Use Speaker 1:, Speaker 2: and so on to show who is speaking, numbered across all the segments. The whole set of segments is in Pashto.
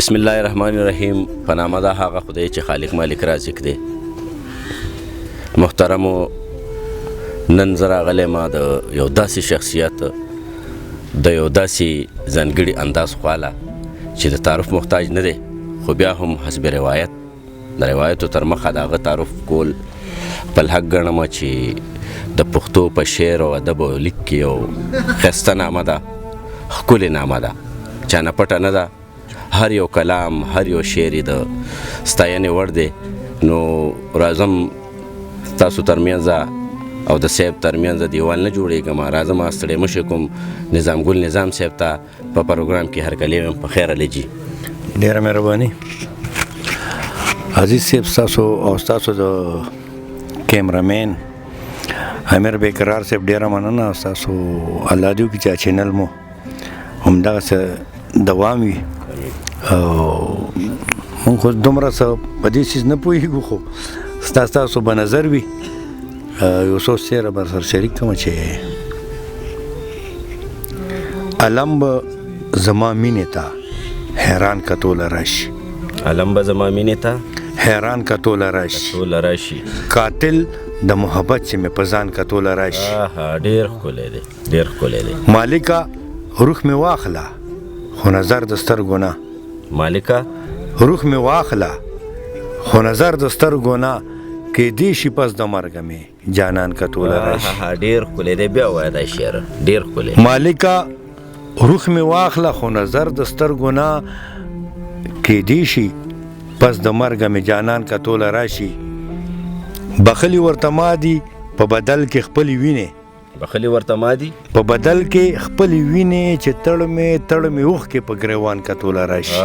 Speaker 1: بسم الله الرحمن الرحیم. په نامه د هغه خدای چې خالق مالک رازق دی. محترمو، نن زه راغلی ما د یو داسې شخصیت د یو داسې ځانګړي انداز خواله چې د تعارف محتاج نه دی، خو بیا هم حسب روایت د روایتو تر مخه د هغه تعارف کول خپل حق ګڼم چې د پښتو په شعر او ادب او لیک کې یو ښایسته نامه ده، ښکلې نامه ده، چا نه پټه نه ده. هر یو کلام، هر یو شعر د ستاینې وړ دی. نو راځم تاسو ترمنځ او د صاحب ترمنځ دیوال نه جوړېږم. راځم ستړی مه شئ، کوم نظام ګل نظام صاحب ته په پروګرام کې هرکلی یم. په خیر علی جي.
Speaker 2: ډېره مهرباني عزیز صاحب، ستاسو او ستاسو د کیمرامین امیر بیقرار صاحب ډېره مننه. ستاسو الله دې وکړي چې چینل مو همدغسې دوام وي. او مونږ خو دومره څه په دې څیز نه پوهېږو، خو ستاسو به نظر وي. یو څو شعر به سره شریک کړم چې علم به زما مینې ته حیران کتوله راشي،
Speaker 1: علم به زما مینې ته
Speaker 2: حیران کتوله راشي، قاتل د محبت چې مې په ځان کتوله راشي.
Speaker 1: ډېر ښکلی دی، ډېر ښکلی دی.
Speaker 2: مالکه روح مې واخله خو نظر د سترګو نه،
Speaker 1: مالکه
Speaker 2: روح مې واخله خو نظر د سترګو نه، کیدی شي پس د مرګه مې جانان کتوله راشي.
Speaker 1: ډېر ښکلی دی. بیا وایه دا شعر، ډېر ښکلی.
Speaker 2: مالکه روح مې واخله خو نظر د سترګو نه، کیدی شي پس د مرګه مې جانان کتوله راشي. بخلي ورته ما دي په بدل کې خپلې وینې،
Speaker 1: بخلي ورته ما دي
Speaker 2: په بدل کې خپلې وینې، چې تړ مې اوښکې په ګریوان کتوله راشي.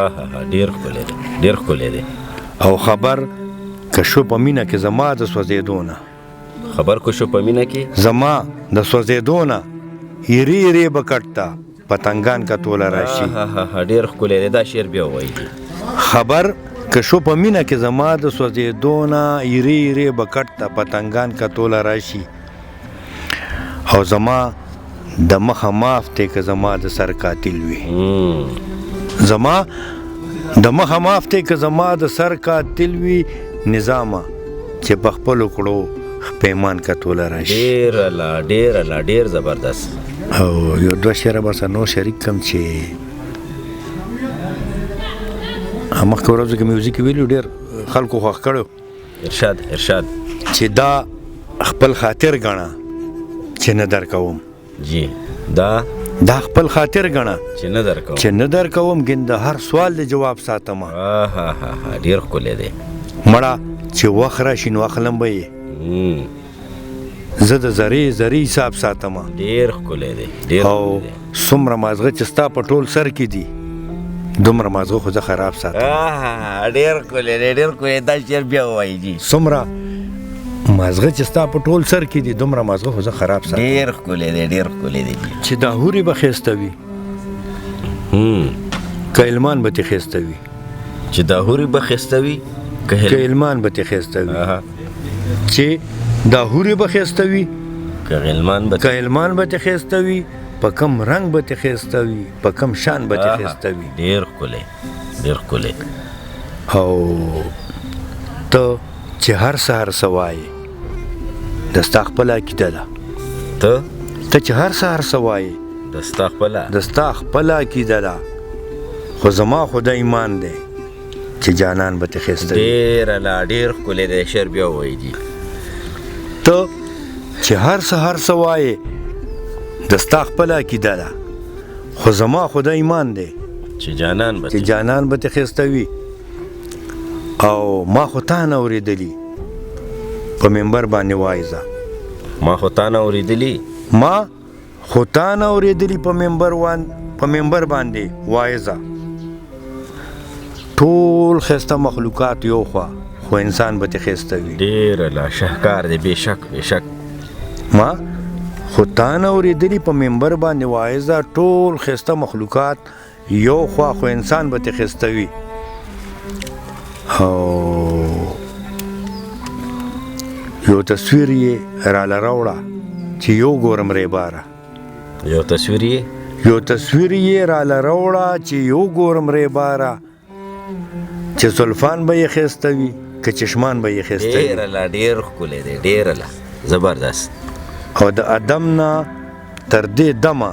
Speaker 1: ډېر ښکلی دی، ډېر ښکلی دی.
Speaker 2: او خبر که شو په مینه کې زما د سوځېدو نه،
Speaker 1: خبر که شو په مینه کې
Speaker 2: زما د سوځېدو نه، ایرې به کټ ته پتنګان کتوله راشي.
Speaker 1: ډېر ښکلی دی. دا شعر بیا ووایي.
Speaker 2: خبر که شو په مینه کې زما د سوځېدو نه، ایرې به کټ ته پتنګان کتوله راشي. او زما د مخه معاف دی که زما د سر قاتل وي، زما د مخه معاف دی که زما د سر قاتل وي، نظامه چې په خپلو کړو پیمان کتوله راشي.
Speaker 1: ډېر الله، ډېر الله، ډېر زبردست.
Speaker 2: او یو دوه شعره به سره نور شریک کړم چې مخکې ورځو کې میوزیک ویلو ډېر خلکو خوښ کړی.
Speaker 1: ارشاد
Speaker 2: چې دا خپل خاطر ګڼه چې نه در کوم.
Speaker 1: جی، دا
Speaker 2: خپل خاطر ګڼه
Speaker 1: چې نه در کوم،
Speaker 2: ګین د هر سوال د جواب ساتم.
Speaker 1: ډېر ښکلی دی.
Speaker 2: مړه چې وخت راشي نو اخلم به یې، زه د زرې حساب ساتم.
Speaker 1: ډېر ښکلی دی.
Speaker 2: او څومره مازغه چې ستا په ټول سر کې دي، دومره مازغه خو زه خراب ساتم.
Speaker 1: ډېر ښکلی دی، ډېر ښکلی. دا شعر بیا ووایي. جی،
Speaker 2: څومره مازغه چې ستا په ټول سر کې دي، دومره مازغه خو زه خراب ساتم.
Speaker 1: ډېر ښکلی دی، ډېر ښکلی دی.
Speaker 2: چې دا هورې به ښایسته وي، که علمان به ترې ښایسته وي،
Speaker 1: چې دا هورې به ښایسته وي،
Speaker 2: که علمان به ترې ښایسته وي، چې دا هورې به ښایسته وي، که علمان به ترې ښایسته وي، په کم رنګ به ترې ښایسته وي، په کم شان به ترې ښایسته وي.
Speaker 1: ډېر ښکلی، ډېر ښکلی.
Speaker 2: او ته چې هر سهار څه وایې، د ستا خپله عقیده ده. ته چې هر سهار څه وایې، د ستا خپله عقیده ده، خو زما خو د ایمان دی چې جانان به ترې ښایسته وي.
Speaker 1: ډېر الله، ډېر ښکلی دی. شعر بیا ووایي. جي،
Speaker 2: ته چې هر سهار څه وایې، د ستا خپله عقیده ده، خو زما خو د ایمان دی
Speaker 1: چې جانان
Speaker 2: به ترې ښایسته وي. او ما خو تا نه اورېدلي په منبر باندې وایزه،
Speaker 1: ما خو تا نه
Speaker 2: اورېدلي په منبر باندې وایزه. ټول ښایسته مخلوقات یو خوا، خو انسان به ترې ښایسته وي.
Speaker 1: ډېر الله، شاهکار دی. بېشک
Speaker 2: ما خو تا نه اورېدلي په منبر باندې وایزه، ټول ښایسته مخلوقات یو خوا، خو انسان به ترې ښایسته وي. او یو تصویر یې راله راوړه چې یو ګورم ریباره،
Speaker 1: یو تصویر یې
Speaker 2: راله راوړه چې یو ګورم ریباره، چې زلفان به یې ښایسته وي که چشمان به یې ښایسته وي
Speaker 1: ډېره لا ډېر ښکلی دی ډېره لا زبردست
Speaker 2: او د ادم نه تر دې دمه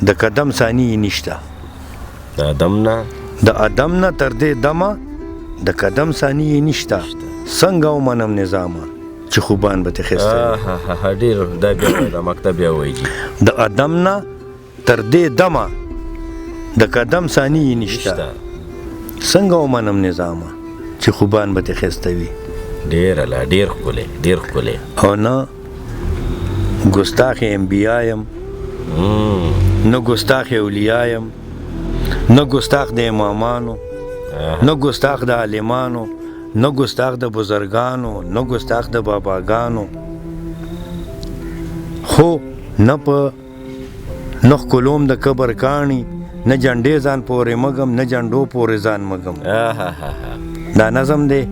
Speaker 2: د قدم ثاني یې نشته
Speaker 1: د ادم نه
Speaker 2: تر دې دمه د قدم ثاني یې نشته څنګه ومنم نظامه چې خوبان به ترې ښایسته وي
Speaker 1: ډېر دا بیا د مکتب بیا وایي
Speaker 2: د ادم نه تر دې دمه د قدم ثاني یې نشته څنګه ومنم نظامه چې خوبان به ترې ښایسته وي
Speaker 1: ډېره لا ډېر ښکلی ډېر ښکلی
Speaker 2: او نه ګستاخ انبیا یم نه ګستاخ اولیاء یم نه ګستاخ د امامانو نه ګستاخ د عالمانو نه ګستاخ د بزرګانو نه ګستاخ د باباګانو خو نه په نه ښکلوم د قبر کاڼي نه جنډې ځان پورې مګم نه جنډو پورې ځان مګم دا نظم دی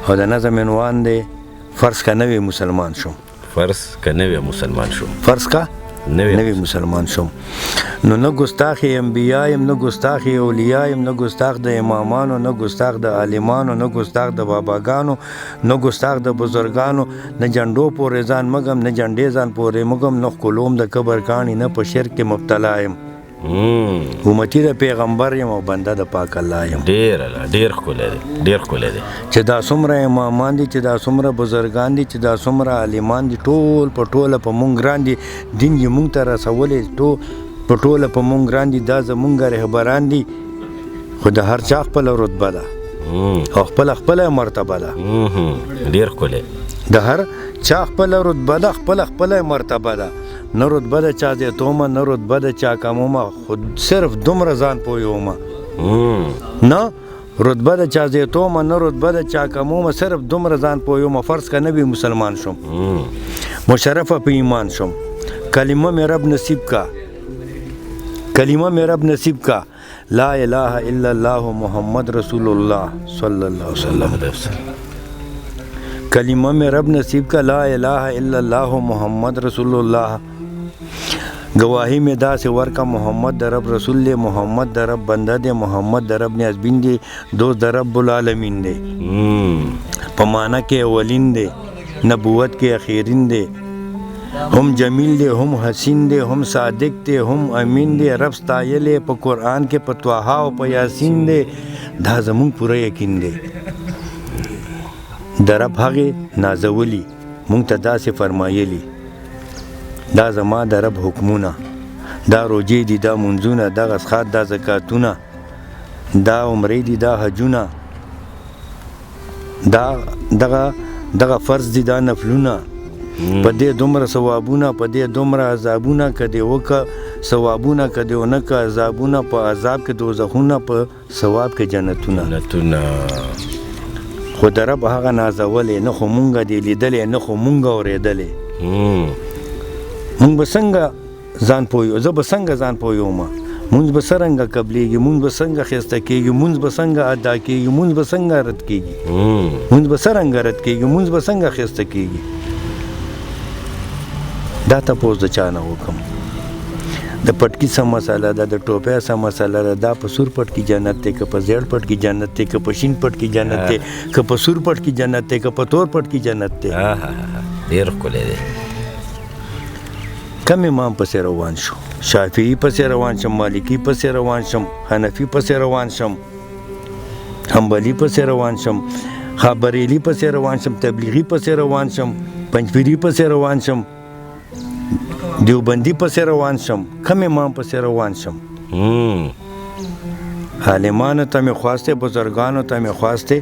Speaker 2: او د نظم عنوان دی فرض که نوی مسلمان شم
Speaker 1: فرض که نوی
Speaker 2: مسلمان شم نو نه ګستاخ انبیا یم نه ګستاخ اولیاء یم نه ګستاخ د امامانو نه ګستاخ د عالمانو نه ګستاخ د باباګانو نه ګستاخ د بزرګانو نه جنډو پورې ځان مګم نه جنډې ځان پورې مګم نه ښکلوم د قبر کاڼي نه په شرک کې مبتلا یم امتی د پیغمبر یم او بنده د پاک الله یم
Speaker 1: ډېر ښکلی دی ډېر ښکلی دی
Speaker 2: چې دا څومره امامان دي چې دا څومره بزرګان دي چې دا څومره عالمان دي ټول په ټوله په مونږ ګران دي دین یې مونږ ته رسولی په ټوله په مونږ ګران دي دا زمونږ رهبران دي خو د هر چا خپله رتبه ده او خپله مرتبه ده
Speaker 1: ډېر ښکلی
Speaker 2: د هر چا خپله رتبه ده خپله مرتبه ده نه رتبه د چا زیاتومه نه رتبه د چا کمومه خود صرف دومره ځان پویومه نه رتبه د چا زیاتومه نه رتبه د چا کمومه صرف دومره ځان پویومه فرض که نبی مسلمان شم مشرفه په ایمان شم کلمه مې رب نصیب کا لا اله الا الله محمد رسول الله صلی الله علیه وسلم کلمه مې رب نصیب کا لا اله الا الله محمد رسول الله گواہی میں داسې ورکا محمد د رب رسول دی محمد د رب بنده دی محمد د رب نیازبین دی دوست د رب العالمین دی په معنی کې اولین دی نبوت کې اخیرین دی هم جمیل دی هم حسین دی هم صادق دی هم امین دی رب ستایلی په قرآن کې په طه او په یاسین دی دا زمونږ پوره یقین دی د رب هغې نازولی مونږ ته داسې فرمایلی دا زما د رب حکمونه دا روجې دي دا منځونه دا غسخات دا زکاتونه دا عمرې دي دا حجونه دغه فرض دي دا نفلونه په دې دومره ثوابونه په دې دومره عذابونه که دې وکه ثوابونه که دې ونه که عذابونه په عذاب کې دوزخونه په ثواب کې جنتونه خو د رب هغه نازولې نه خو مونږه دې لیدلې نه خو مونږه اورېدلې مونږ به څنګه ځان پویو زه به څنګه ځان پویومه مونږ به څرنګه قبلېږي مونږ به څنګه ښایسته کېږي مونږ به څنګه ادا کېږي مونږ به څنګه رد کېږي مونږ به څرنګه رد کېږي مونږ به څنګه ښایسته کېږي دا تپوس د چا نه وکم د پټکي څه مسله ده د ټوپۍ څه مسله ده دا په سور پټ کې جنت دی که په زیړ پټ کې جنت دی که په شین پټ کې جنت دی که په سور پټ کې جنت دی که په تور پټ کې جنت دی
Speaker 1: ډېر ښکلی دی
Speaker 2: کم امام پسې روان شو شافعي پسې روان شم مالکي پسې روان شم حنفي پسې روان شم حنبلي پسې روان شم بریلي پسې روان شم تبلیغي پسې روان شم پنجپیري پسې روان شم دیوبندی پسې روان شم کم امام پسې روان شم عالمانو ته مې خواسته بزرګانو ته مې خواسته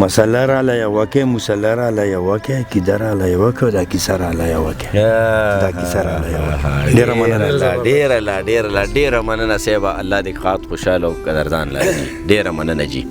Speaker 2: مسله راله یوه کې مسله راله یوه کې عقیده راله یوه کې دا کیسه راله یوه کې دا کیسه راله یوه کې
Speaker 1: ډېره مننه صاحبه الله دې خاط خوشحاله او قدردان لري ډېره مننه جی